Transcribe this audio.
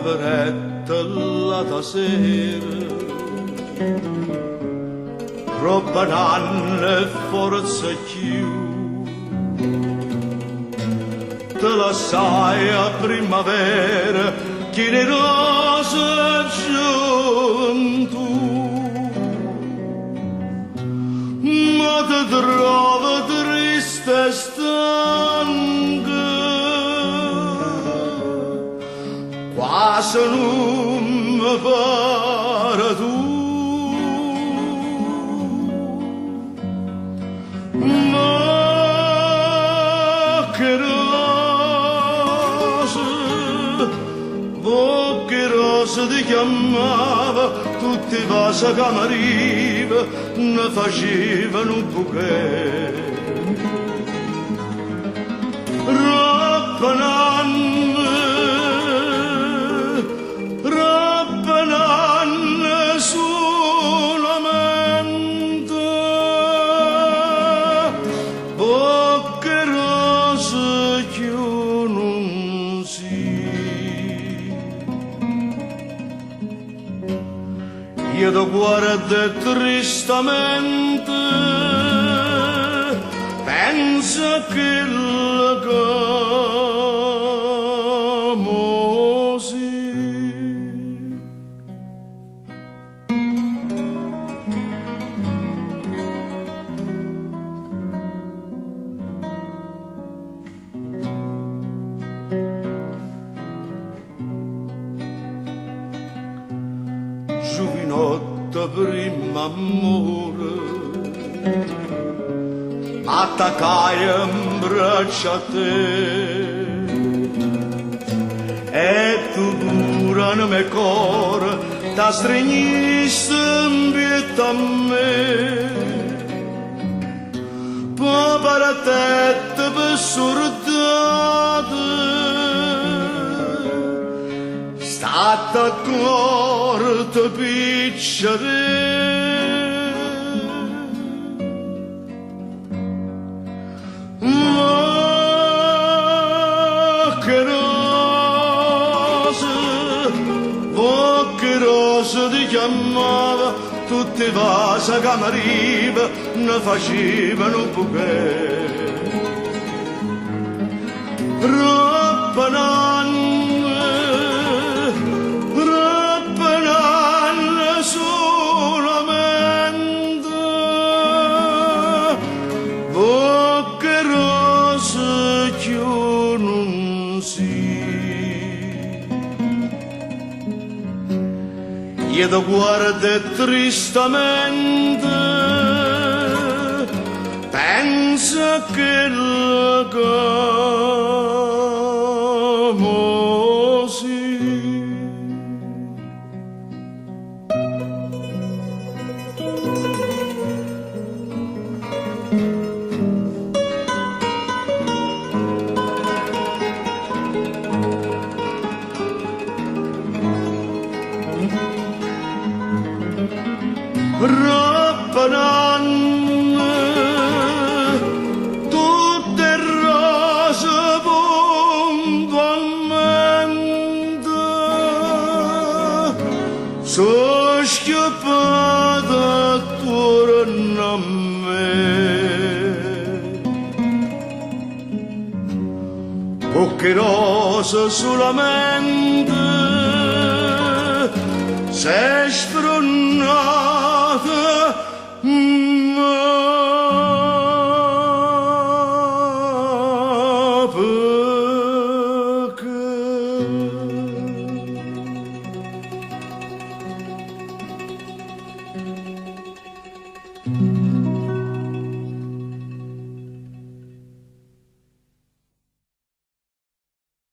veretta la sera, troppa nanne forza più, te la sai a primavera che le rose giunto, ma te trovo triste e stanca, quasi non mi pare tu. Ma che rose ti chiamava, tutti i vasi che mi arriva ne facevano un bouquet. Rappananne solamente, poche rose che non si. Io ti guardo tristamente, penso che l'amo sì. Giovinotto prima amore, attaccai in braccia a te, e tu pure nel mio cuore ti stringiste in pietà a me, poi per te per sordate, stata accorta picciare. Che rose ti chiamava, tutti i vasi che mi arriva ne facevano un bouquet. Rappananne solamente, poche rose che non si. Io ti guardo tristamente, penso che l'amo sì. Rappananne, tutte rose puntualmente, sono scappate attorno a me. Poche rose solamente,